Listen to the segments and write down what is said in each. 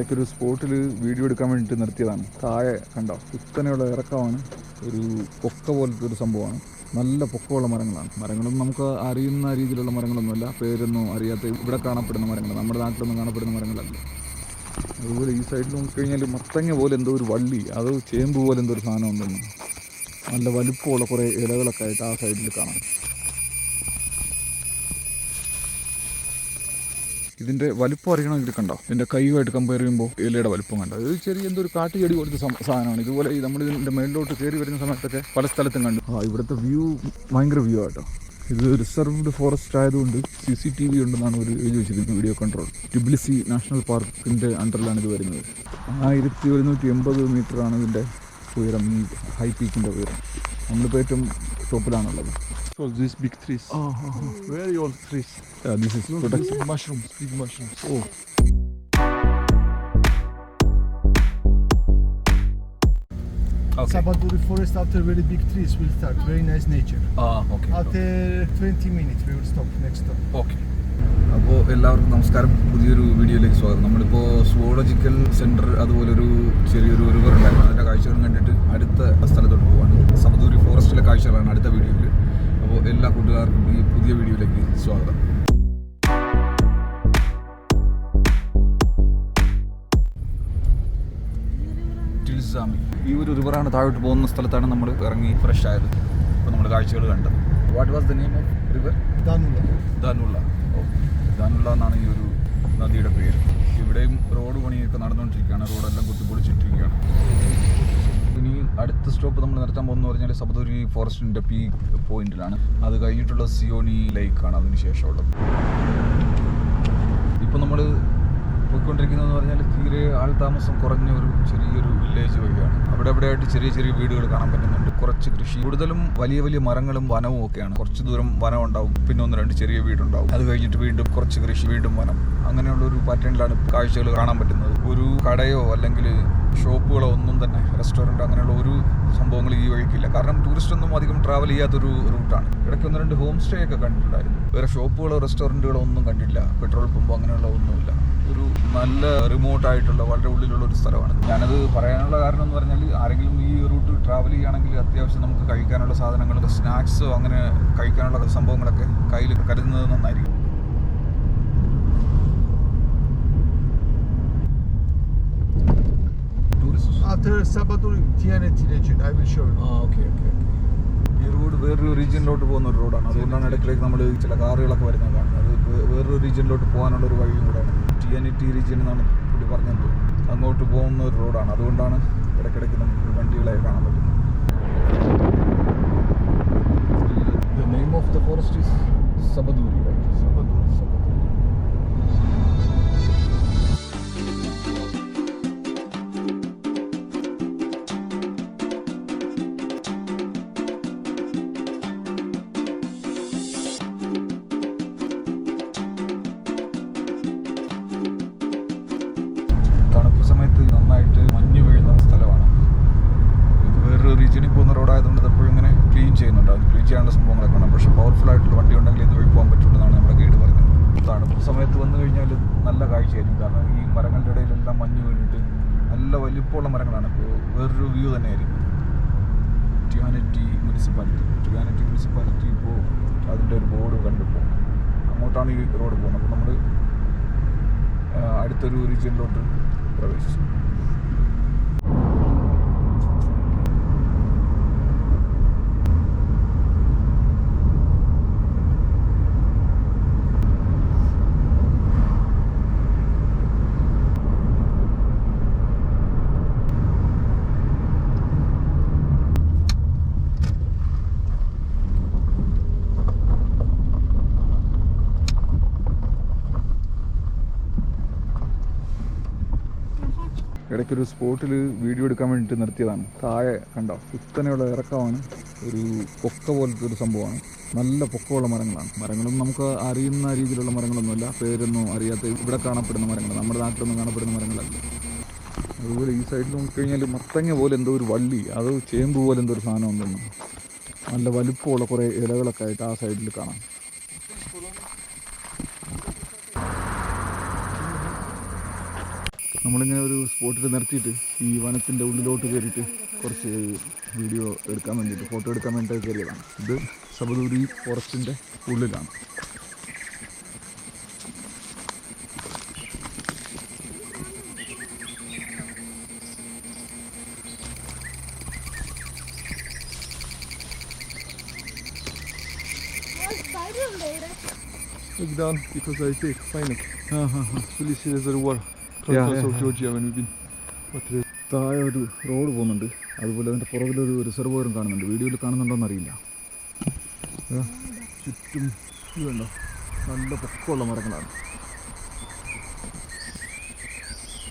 ഇടയ്ക്കൊരു സ്പോട്ടിൽ വീഡിയോ എടുക്കാൻ വേണ്ടിയിട്ട് നിർത്തിയതാണ്. താഴെ കണ്ടോ, കുത്തനെയുള്ള ഇറക്കമാണ്, ഒരു പൊക്ക പോലത്തെ ഒരു സംഭവമാണ്. നല്ല പൊക്കമുള്ള മരങ്ങളാണ്. മരങ്ങളൊന്നും നമുക്ക് അറിയുന്ന രീതിയിലുള്ള മരങ്ങളൊന്നുമല്ല, പേരൊന്നും അറിയാത്ത ഇവിടെ കാണപ്പെടുന്ന മരങ്ങൾ, നമ്മുടെ നാട്ടിലൊന്നും കാണപ്പെടുന്ന മരങ്ങളല്ല. അതുപോലെ ഈ സൈഡിൽ നോക്കിക്കഴിഞ്ഞാൽ മത്തങ്ങ പോലെ എന്തോ ഒരു വള്ളി, അത് ചേമ്പ് പോലെ എന്തോ ഒരു സാധനം ഉണ്ടെന്ന്, നല്ല വലുപ്പമുള്ള കുറേ ഇലകളൊക്കെ ആയിട്ട് ആ സൈഡിൽ കാണാം. ഇതിൻ്റെ വലിപ്പം അറിയണമെങ്കിൽ കണ്ടോ, എൻ്റെ കൈയുമായിട്ട് കമ്പയർ ചെയ്യുമ്പോൾ ഇലയുടെ വലിപ്പം കണ്ടോ, ഇത് ചെറിയ എന്തോ ഒരു കാട്ടുചെടി പോലത്തെ സാധനമാണ്. ഇതുപോലെ നമ്മൾ ഇതിൻ്റെ മേളിലോട്ട് കയറി വരുന്ന സമയത്തൊക്കെ പല സ്ഥലത്തും കണ്ടു. ഇവിടുത്തെ വ്യൂ ഭയങ്കര വ്യൂ ആട്ടോ. ഇത് റിസർവ്ഡ് ഫോറസ്റ്റ് ആയതുകൊണ്ട് CCTV ഉണ്ടെന്നാണ് ഒരു എഴുതി വെച്ചിരിക്കുന്നത്, വീഡിയോ കൺട്രോൾ. ടിബ്ലിസി നാഷണൽ പാർക്കിൻ്റെ അണ്ടറിലാണ് ഇത് വരുന്നത്. 1180 മീറ്ററാണ് ഇതിൻ്റെ ഉയരം, ഈ ഹൈ പീക്കിൻ്റെ ഉയരം. നമ്മളിപ്പോൾ ഏറ്റവും ടോപ്പിലാണുള്ളത്. So these big trees. Very old trees. Yeah, this is protected. Mushrooms, big mushrooms. Oh. Okay. Sabaduri forest after very big trees will start. Very nice nature. Okay. After 20 minutes we will stop next stop. Okay. അപ്പോൾ എല്ലാവർക്കും നമസ്കാരം, പുതിയൊരു വീഡിയോയിലേക്ക് സ്വാഗതം. നമ്മളിപ്പോൾ zoological centre, അതുപോലെ ഒരു ചെറിയൊരു റിവർ ഉണ്ടായിരുന്നു, അതിൻ്റെ കാഴ്ചകളും കണ്ടിട്ട് അടുത്ത സ്ഥലത്തോട്ട് പോവാണ്. സബദൂരി ഫോറസ്റ്റിലെ കാഴ്ചകളാണ് അടുത്ത വീഡിയോയിൽ. അപ്പോൾ എല്ലാ കൂട്ടുകാർക്കും ഈ പുതിയ വീഡിയോയിലേക്ക് സ്വാഗതം. ടിൽസാമി, ഈ ഒരു റിവറാണ് താഴോട്ട് പോകുന്ന സ്ഥലത്താണ് നമ്മൾ ഇറങ്ങി ഫ്രഷ് ആയത്. അപ്പോൾ നമ്മൾ കാഴ്ചകൾ കണ്ടത്. What was the name of river? Danula. ധാനുള്ള. ധാനുള്ള എന്നാണ് ഈ ഒരു നദിയുടെ പേര്. ഇവിടെയും റോഡ് പണിയൊക്കെ നടന്നുകൊണ്ടിരിക്കുകയാണ്, റോഡെല്ലാം കുത്തിപ്പൊളിച്ചിട്ടിരിക്കുകയാണ്. ഇനി അടുത്ത സ്റ്റോപ്പ് നമ്മൾ നിർത്താൻ പോകുന്നത് പറഞ്ഞാൽ സബദൂരി ഫോറസ്റ്റിൻ്റെ പീക്ക് പോയിന്റിലാണ്. അത് കഴിഞ്ഞിട്ടുള്ള സിയോണി ലേക്കാണ് അതിന് ശേഷമുള്ളത്. ഇപ്പം നമ്മൾ പോയിക്കൊണ്ടിരിക്കുന്നതെന്ന് പറഞ്ഞാൽ തീരെ ആൾതാമസം കുറഞ്ഞ ഒരു ചെറിയൊരു വില്ലേജ് വഴിയാണ്. അവിടെ ആയിട്ട് ചെറിയ ചെറിയ വീടുകൾ കാണാൻ പറ്റുന്നുണ്ട്, കുറച്ച് കൃഷി, കൂടുതലും വലിയ വലിയ മരങ്ങളും വനവും ഒക്കെയാണ്. കുറച്ച് ദൂരം വനം ഉണ്ടാവും, പിന്നെ 1-2 ചെറിയ വീടുണ്ടാവും, അത് കഴിഞ്ഞിട്ട് വീണ്ടും കുറച്ച് കൃഷി, വീണ്ടും വനം, അങ്ങനെയുള്ള ഒരു പാറ്റേണിലാണ് കാഴ്ചകൾ കാണാൻ പറ്റുന്നത്. ഒരു കടയോ അല്ലെങ്കിൽ ഷോപ്പുകളോ ഒന്നും തന്നെ, റെസ്റ്റോറൻറ്റ് അങ്ങനെയുള്ള ഒരു സംഭവങ്ങൾ ഈ വഴിക്കില്ല. കാരണം ടൂറിസ്റ്റ് ഒന്നും അധികം ട്രാവൽ ചെയ്യാത്തൊരു റൂട്ടാണ്. ഇടയ്ക്ക് 1-2 ഹോം സ്റ്റേ ഒക്കെ കണ്ടിട്ടുണ്ടായിരുന്നു. വേറെ ഷോപ്പുകളോ റെസ്റ്റോറൻറ്റുകളോ ഒന്നും കണ്ടില്ല, പെട്രോൾ പമ്പോ അങ്ങനെയുള്ള ഒന്നുമില്ല. ഒരു നല്ല റിമോട്ടായിട്ടുള്ള വളരെ ഉള്ളിലുള്ള ഒരു സ്ഥലമാണ്. ഞാനത് പറയാനുള്ള കാരണം എന്ന് പറഞ്ഞാൽ, ആരെങ്കിലും ഈ റൂട്ട് ട്രാവൽ ചെയ്യുകയാണെങ്കിൽ അത്യാവശ്യം നമുക്ക് കഴിക്കാനുള്ള സാധനങ്ങൾ, സ്നാക്സോ അങ്ങനെ കഴിക്കാനുള്ള സംഭവങ്ങളൊക്കെ കയ്യിൽ കരുതുന്നത് നന്നായിരിക്കും. After Sabaduri TNT region, I will show you. Okay. ഈ റോഡ് വേറൊരു റീജിയനിലോട്ട് പോകുന്ന ഒരു റോഡാണ്. അതുകൊണ്ടാണ് ഇടയ്ക്കിടയ്ക്ക് നമ്മൾ ചില കാറുകളൊക്കെ വരുന്നത് കാണുന്നത്. അത് വേറൊരു റീജിയനിലോട്ട് പോകാനുള്ള ഒരു വഴിയും കൂടെയാണ്. TNT റീജിയൻ എന്നാണ് പുള്ളി പറഞ്ഞത്. അങ്ങോട്ട് പോകുന്ന ഒരു റോഡാണ്. അതുകൊണ്ടാണ് ഇടയ്ക്കിടയ്ക്ക് നമുക്ക് വണ്ടികളെ കാണാൻ പറ്റുന്നത്. The name of the forest is Sabaduri, right? Sabaduri. തണുപ്പ് സമയത്ത് നന്നായിട്ട് മഞ്ഞ് വീഴുന്ന സ്ഥലമാണ്. ഇത് വേറൊരു റീജിയനിൽ പോകുന്ന റോഡായതുകൊണ്ട് എപ്പോഴും ഇങ്ങനെ ക്ലീൻ ചെയ്യുന്നുണ്ട്. അത് ക്ലീൻ ചെയ്യാനുള്ള സംഭവങ്ങളൊക്കെ കാണാം. പക്ഷേ പവർഫുൾ ആയിട്ടുള്ള വണ്ടി ഉണ്ടെങ്കിൽ ഇത് വഴി പോകാൻ പറ്റുള്ളതാണ് നമ്മുടെ ഗൈഡ് പറഞ്ഞത്. തണുപ്പ് സമയത്ത് വന്നു കഴിഞ്ഞാൽ നല്ല കാഴ്ചയായിരിക്കും. കാരണം ഈ മരങ്ങളുടെ ഇടയിലെല്ലാം മഞ്ഞ് വീണിട്ട് നല്ല വലിപ്പമുള്ള മരങ്ങളാണ്. ഇപ്പോൾ വേറൊരു വ്യൂ തന്നെയായിരിക്കും. ട്യൂഹാനറ്റി മുനിസിപ്പാലിറ്റി ഇപ്പോൾ അതിൻ്റെ ഒരു ബോർഡ് കണ്ടിപ്പോൾ അങ്ങോട്ടാണ് ഈ റോഡ് പോകുന്നത്. അപ്പോൾ നമ്മൾ അടുത്തൊരു റീജിയനിലോട്ട് പ്രവേശിച്ചു. ഇടയ്ക്കൊരു സ്പോട്ടിൽ വീഡിയോ എടുക്കാൻ വേണ്ടിയിട്ട് നിർത്തിയതാണ്. താഴെ കണ്ടോ, കുത്തനെയുള്ള ഇറക്കമാണ്, ഒരു പൊക്ക പോലത്തെ ഒരു സംഭവമാണ്. നല്ല പൊക്കമുള്ള മരങ്ങളാണ്. മരങ്ങളൊന്നും നമുക്ക് അറിയുന്ന രീതിയിലുള്ള മരങ്ങളൊന്നുമല്ല, പേരൊന്നും അറിയാത്ത ഇവിടെ കാണപ്പെടുന്ന മരങ്ങൾ, നമ്മുടെ നാട്ടിലൊന്നും കാണപ്പെടുന്ന മരങ്ങളല്ല. അതുപോലെ ഈ സൈഡിൽ നോക്കിക്കഴിഞ്ഞാൽ മത്തങ്ങ പോലെ എന്തോ ഒരു വള്ളി, അത് ചേമ്പ് പോലെ എന്തോ ഒരു സാധനം ഉണ്ടെന്ന്, നല്ല വലുപ്പമുള്ള കുറേ ഇലകളൊക്കെ ആയിട്ട് ആ സൈഡിൽ കാണാം. നമ്മളിങ്ങനെ ഒരു സ്പോട്ടിൽ നിർത്തിയിട്ട് ഈ വനത്തിൻ്റെ ഉള്ളിലോട്ട് കയറിയിട്ട് കുറച്ച് വീഡിയോ എടുക്കാൻ വേണ്ടിയിട്ട് ഫോട്ടോ എടുക്കാൻ വേണ്ടിയിട്ട് കയറിയതാണ്. ഇത് സബദൂരി ഫോറസ്റ്റിൻ്റെ ഉള്ളിലാണ്. Look down because I take find it. Police reservoir. Yeah, Of yeah. Georgia when we've been. What is താഴെ ഒരു റോഡ് പോകുന്നുണ്ട്, അതുപോലെ അതിൻ്റെ പുറകിലൊരു റിസർവോയറും കാണുന്നുണ്ട്. വീഡിയോയിൽ കാണുന്നുണ്ടോയെന്ന് അറിയില്ല. ചുറ്റും ഇതുണ്ടോ, നല്ല പൊക്കമുള്ള മരങ്ങളാണ്.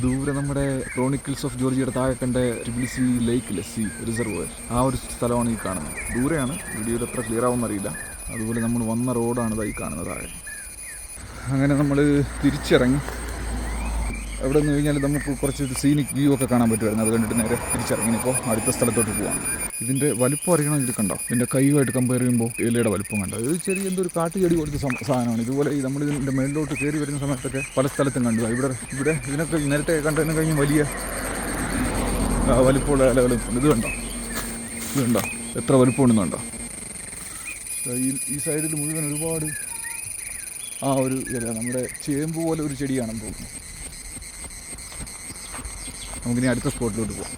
ദൂരെ നമ്മുടെ ക്രോണിക്കിൾസ് ഓഫ് ജോർജിയയുടെ താഴെ കണ്ട ടിബിലിസി ലേക്ക് സി റിസർവോയർ, ആ ഒരു സ്ഥലമാണ് ഈ കാണുന്നത്. ദൂരെയാണ്, വീഡിയോയിൽ എത്ര ക്ലിയർ ആവുമെന്ന് അറിയില്ല. അതുപോലെ നമ്മൾ വന്ന റോഡാണ് ഈ കാണുന്നത് താഴെ. അങ്ങനെ നമ്മൾ തിരിച്ചിറങ്ങി. എവിടെ നിന്ന് കഴിഞ്ഞാൽ നമുക്ക് കുറച്ച് സീനിക് വ്യൂ ഒക്കെ കാണാൻ പറ്റുമായിരുന്നു. അത് കണ്ടിട്ട് നേരെ തിരിച്ചിറങ്ങി. ഇപ്പോൾ അടുത്ത സ്ഥലത്തോട്ട് പോവാണ്. ഇതിൻ്റെ വലിപ്പം അറിയണമെങ്കിൽ കണ്ടോ, ഇതിൻ്റെ കൈയുമായിട്ട് കമ്പയർ ചെയ്യുമ്പോൾ ഇലയുടെ വലിപ്പം കണ്ടോ. ഇത് ചെറിയ എന്തൊരു കാട്ടുചെടി പോലത്തെ സാധനമാണ്. ഇതുപോലെ ഈ നമ്മൾ ഇതിൻ്റെ മേളിലോട്ട് കയറി വരുന്ന സമയത്തൊക്കെ പല സ്ഥലത്തും കണ്ടു. ഇവിടെ ഇതിനൊക്കെ നേരത്തെ കണ്ടതിന് കഴിഞ്ഞ് വലിയ വലിപ്പമുള്ള ഇലകളും. ഇത് കണ്ടോ എത്ര വലിപ്പമുണ്ടെന്നുണ്ടോ. ഈ സൈഡിൽ മുഴുവൻ ഒരുപാട് ഒരു ഇല, നമ്മുടെ ചേമ്പ് പോലെ ഒരു ചെടിയാണെന്ന് തോന്നുന്നു. നമുക്കിനി അടുത്ത സ്പോട്ടിലോട്ട് പോകാം.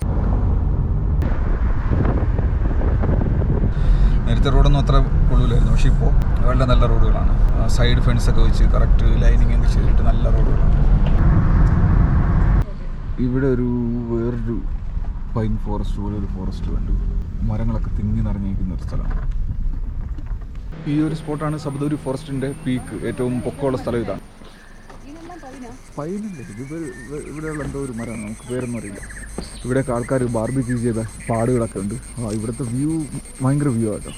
നേരത്തെ റോഡൊന്നും അത്ര കൊള്ളൂലായിരുന്നു, പക്ഷേ ഇപ്പോൾ വളരെ നല്ല റോഡുകളാണ്. സൈഡ് ഫെൻസൊക്കെ വെച്ച് കറക്റ്റ് ലൈനിങ് ഒക്കെ ചെയ്തിട്ട് നല്ല റോഡുകളാണ്. ഇവിടെ വേറൊരു പൈൻ ഫോറസ്റ്റ് പോലെ ഒരു ഫോറസ്റ്റ് കണ്ടു. മരങ്ങളൊക്കെ തിങ്ങി നിറഞ്ഞിരിക്കുന്ന ഒരു സ്ഥലമാണ്. ഈ ഒരു സ്പോട്ടാണ് സബദൂരി ഫോറസ്റ്റിൻ്റെ പീക്ക്. ഏറ്റവും പൊക്കമുള്ള സ്ഥലം ഇതാണ്. പൈനില്ല, ഇവിടെയുള്ള എന്തോ ഒരു മരമാണ്, നമുക്ക് പേരൊന്നും അറിയില്ല. ഇവിടെയൊക്കെ ആൾക്കാർ ബാർബിക്യൂ ചെയ്ത പാടുകളൊക്കെ ഉണ്ട്. ഇവിടുത്തെ വ്യൂ ഭയങ്കര വ്യൂ ആട്ടോ.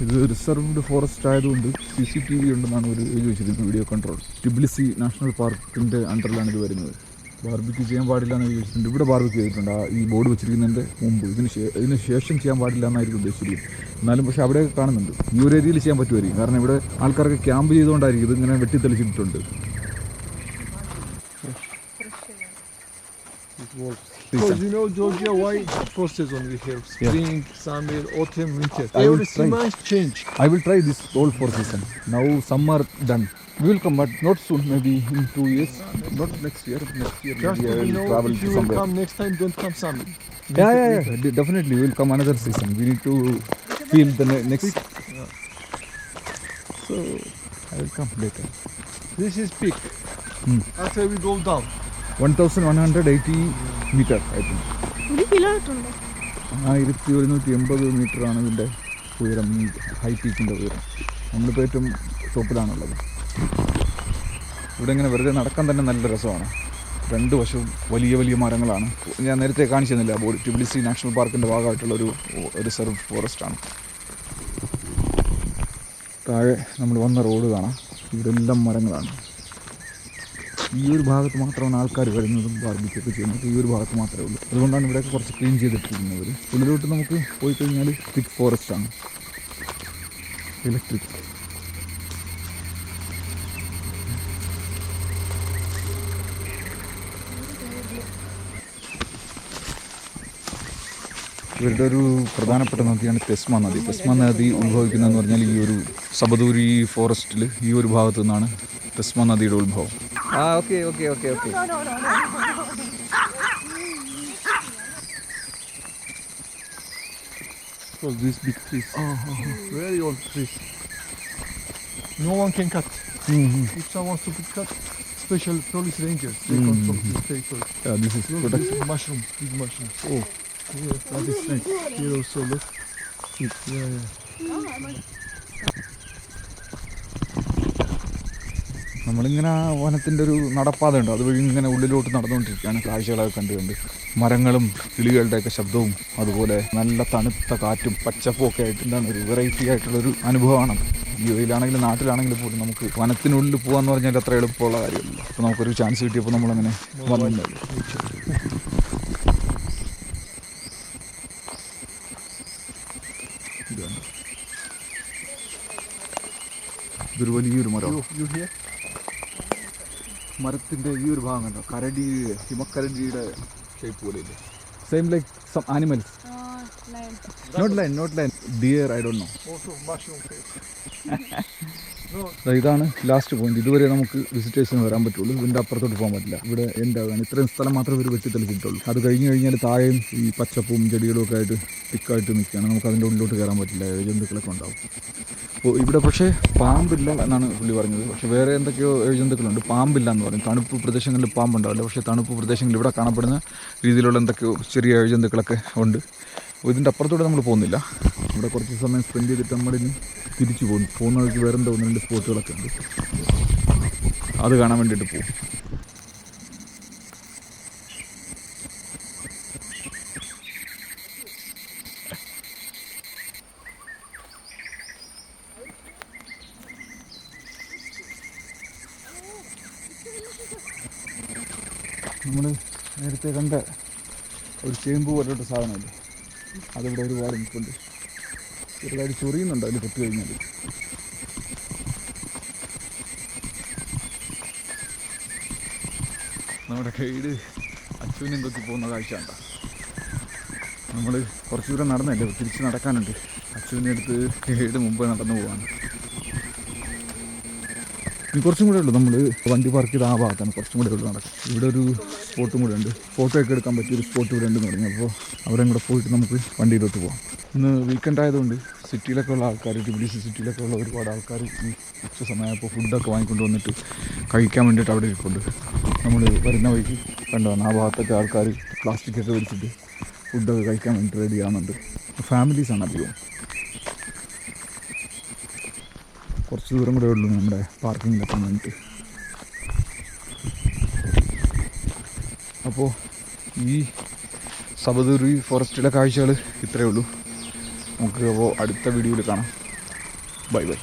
ഇത് റിസർവ്ഡ് ഫോറസ്റ്റ് ആയതുകൊണ്ട് CCTV ഉണ്ടെന്നാണ് ഒരു എഴുതി വെച്ചിരിക്കുന്നത്, വീഡിയോ കൺട്രോൾ. ടിബിലിസി നാഷണൽ പാർക്കിൻ്റെ അണ്ടറിലാണ് ഇത് വരുന്നത്. ബാർബിക്യൂ ചെയ്യാൻ പാടില്ല എന്ന് എഴുതി വെച്ചിട്ടുണ്ട്. ഇവിടെ ബാർബിക്യൂ ചെയ്തിട്ടുണ്ട്, ഈ ബോർഡ് വെച്ചിരിക്കുന്നതിൻ്റെ മുമ്പ്. ഇതിന് ശേഷം ചെയ്യാൻ പാടില്ല എന്നായിരിക്കും ഉദ്ദേശിച്ചിരിക്കുന്നത്. എന്നാലും പക്ഷേ അവിടെയൊക്കെ കാണുന്നുണ്ട്. ഈ ഒരു ഏരിയയിൽ ചെയ്യാൻ പറ്റുമായിരിക്കും, കാരണം ഇവിടെ ആൾക്കാർക്ക് ക്യാമ്പ് ചെയ്തുകൊണ്ടായിരിക്കും ഇതിങ്ങനെ വെട്ടിത്തെളിച്ചിട്ടുണ്ട്. Because you know Georgia, why process only here? Spring, summer, autumn, winter. I will Every try. 3 months change. I will try this all 4 season. Now summer done. We will come, but not soon. Maybe in 2 years. Not next year. Next year Just maybe I you will know, travel if to you will somewhere. come next time, don't come summer. Yeah. Definitely, we will come another season. We need to feel the next. So I will come later. This is peak. After we go down. 1180 meter, I think. 1180 മീറ്ററാണ് ഇതിൻ്റെ ഉയരം, ഈ high പീക്കിൻ്റെ ഉയരം. നമ്മളിപ്പോൾ ഏറ്റവും ടോപ്പിലാണുള്ളത്. ഇവിടെ ഇങ്ങനെ വെറുതെ നടക്കാൻ തന്നെ നല്ല രസമാണ്. രണ്ട് വശവും വലിയ വലിയ മരങ്ങളാണ്. ഞാൻ നേരത്തെ കാണിച്ചു തന്നില്ല, ടിബിലിസി നാഷണൽ പാർക്കിൻ്റെ ഭാഗമായിട്ടുള്ളൊരു റിസർവ് ഫോറസ്റ്റാണ്. താഴെ നമ്മൾ വന്ന റോഡ് കാണാം. ഇവിടെ എല്ലാം മരങ്ങളാണ്. ഈ ഒരു ഭാഗത്ത് മാത്രമാണ് ആൾക്കാർ വരുന്നതും ബാർബിക്യൊക്കെ ചെയ്യുന്നത്. ഈ ഒരു ഭാഗത്ത് മാത്രമേ ഉള്ളൂ. അതുകൊണ്ടാണ് ഇവിടെയൊക്കെ കുറച്ച് ക്ലീൻ ചെയ്തിട്ടിരിക്കുന്നത്. ഉള്ളിലോട്ട് നമുക്ക് പോയി കഴിഞ്ഞാൽ തിക്ക് ഫോറസ്റ്റാണ്, ഇലക്ട്രിക്. ഇവരുടെ ഒരു പ്രധാനപ്പെട്ട നദിയാണ് തെസ്മ നദി. തെസ്മ നദി ഉത്ഭവിക്കുന്നതെന്ന് പറഞ്ഞാൽ ഈ ഒരു സബദൂരി ഫോറസ്റ്റിൽ ഈ ഒരു ഭാഗത്തു നിന്നാണ് തെസ്മ നദിയുടെ ഉത്ഭവം. Okay. Because these big trees. Very old trees. No one can cut. If someone wants to cut, special police rangers, they control this territory. Yeah, this is Look, protected. this is mushroom, big mushrooms. Oh, Yeah, that is nice. here also, look. Yeah. നമ്മളിങ്ങനെ വനത്തിൻ്റെ ഒരു നടപ്പാത ഉണ്ട്, അതുവഴി ഇങ്ങനെ ഉള്ളിലോട്ട് നടന്നുകൊണ്ടിരിക്കുകയാണ്. കാഴ്ചകളൊക്കെ കണ്ടുകൊണ്ട് മരങ്ങളും കിളികളുടെയൊക്കെ ശബ്ദവും അതുപോലെ നല്ല തണുത്ത കാറ്റും പച്ചപ്പും ഒക്കെ ആയിട്ട് എന്താണ് ഒരു വെറൈറ്റി ആയിട്ടുള്ളൊരു അനുഭവമാണ്. യുഎയിലാണെങ്കിലും നാട്ടിലാണെങ്കിലും പോലും നമുക്ക് വനത്തിനുള്ളിൽ പോകാമെന്ന് പറഞ്ഞാൽ അത്ര എളുപ്പമുള്ള കാര്യമല്ല. അപ്പോൾ നമുക്കൊരു ചാൻസ് കിട്ടിയപ്പോൾ നമ്മളങ്ങനെ വന്നിട്ടുണ്ടായിരുന്നു. ഇതൊരു വലിയൊരു മരം. You here? മരത്തിൻ്റെ ഈ ഒരു ഭാഗം കണ്ടോ, കരടി, ഹിമക്കരടിയുടെ ഷേപ്പ് പോലെ ഇല്ലേ? Same like some animals. Note line dear, I don't know. Also mushroom face. ഇതാണ് ലാസ്റ്റ് പോയിന്റ്. ഇതുവരെ നമുക്ക് വിസിറ്റേഴ്സിന് വരാൻ പറ്റുള്ളൂ. ഇതിൻ്റെ അപ്പുറത്തോട്ട് പോകാൻ പറ്റില്ല. ഇവിടെ എന്താകാണ്, ഇത്രയും സ്ഥലം മാത്രമേ ഒരു വെട്ടി തെളിച്ചിട്ടുള്ളൂ. അത് കഴിഞ്ഞ് കഴിഞ്ഞാൽ താഴെയും ഈ പച്ചപ്പും ചെടികളും ഒക്കെ ആയിട്ട് തിക്കായിട്ട് നിൽക്കുകയാണ്. നമുക്ക് അതിൻ്റെ ഉള്ളിലോട്ട് കയറാൻ പറ്റില്ല, ജന്തുക്കളൊക്കെ ഉണ്ടാവും. അപ്പോൾ ഇവിടെ പക്ഷേ പാമ്പില്ല എന്നാണ് പുള്ളി പറഞ്ഞത്. പക്ഷേ വേറെ എന്തൊക്കെയോ ജന്തുക്കളുണ്ട്. പാമ്പില്ല എന്ന് പറയും. തണുപ്പ് പ്രദേശങ്ങളിൽ പാമ്പുണ്ടാവില്ല, പക്ഷേ തണുപ്പ് പ്രദേശങ്ങളിൽ ഇവിടെ കാണപ്പെടുന്ന രീതിയിലുള്ള എന്തൊക്കെയോ ചെറിയ ജന്തുക്കളൊക്കെ ഉണ്ട്. ഇതിൻ്റെ അപ്പുറത്തോടെ നമ്മൾ പോകുന്നില്ല. ഇവിടെ കുറച്ച് സമയം സ്പെൻഡ് ചെയ്തിട്ട് നമ്മളിനി തിരിച്ചു പോകും. പോകുന്നവർക്ക് വേറെ എന്തോ 1-2 സ്പോട്ടുകളൊക്കെ ഉണ്ട്, അത് കാണാൻ വേണ്ടിയിട്ട് പോകും. നമ്മൾ നേരത്തെ കണ്ട ഒരു ചേമ്പ് പോലൊരു സാധനമല്ലേ, അതിവിടെ ഒരുപാട് നിൽപ്പുണ്ട്. ചെറുതായിട്ട് ചൊറിയുന്നുണ്ട് അതിൽ പൊട്ടി കഴിഞ്ഞാൽ. നമ്മുടെ ഗൈഡ് അച്ഛനും തൊത്തി പോകുന്ന കാഴ്ച ഉണ്ടോ? നമ്മൾ കുറച്ച് ദൂരം നടന്നല്ലേ, തിരിച്ച് നടക്കാനുണ്ട്. അച്ഛനെ അടുത്ത് ഗൈഡ് മുമ്പ് നടന്നു പോവാണ്. ഇനി കുറച്ചും കൂടെ ഉള്ളൂ. നമ്മൾ വണ്ടി പാർക്ക് ചെയ്ത ആ ഭാഗത്താണ്, കുറച്ചും കൂടെ ഉള്ളൂ നടക്കും. ഇവിടെ ഒരു സ്പോട്ടും കൂടെ ഉണ്ട്, ഫോട്ടോ ഒക്കെ എടുക്കാൻ പറ്റിയൊരു സ്പോട്ട് ഇവിടെ ഉണ്ടെന്ന് പറഞ്ഞു. അപ്പോൾ അവിടെയും കൂടെ പോയിട്ട് നമുക്ക് വണ്ടിയിലോട്ട് പോകാം. ഇന്ന് വീക്കെൻഡ് ആയതുകൊണ്ട് സിറ്റിയിലൊക്കെ ഉള്ള ആൾക്കാർ, TBDC സിറ്റിയിലൊക്കെ ഉള്ള ഒരുപാട് ആൾക്കാർ ഈ ഉച്ച സമയമായപ്പോൾ ഫുഡൊക്കെ വാങ്ങിക്കൊണ്ട് വന്നിട്ട് കഴിക്കാൻ വേണ്ടിയിട്ട് അവിടെ ഇരിപ്പുണ്ട്. നമ്മൾ വരുന്ന വഴിക്ക് കണ്ടതാണ് ആ ഭാഗത്തൊക്കെ ആൾക്കാർ പ്ലാസ്റ്റിക്കൊക്കെ വലിച്ചിട്ട് ഫുഡൊക്കെ കഴിക്കാൻ വേണ്ടി റെഡി ആവുന്നുണ്ട്. ഫാമിലീസാണ് അധികം. കുറച്ച് ദൂരം കൂടെ ഉള്ളൂ നമ്മുടെ പാർക്കിങ്ങിലെത്താൻ വേണ്ടിയിട്ട്. അപ്പോൾ ഈ സബദൂറി ഫോറസ്റ്റിലെ കാഴ്ചകൾ ഇത്രയേ ഉള്ളൂ. നമുക്ക് അപ്പോൾ അടുത്ത വീഡിയോയിൽ കാണാം. Bye bye.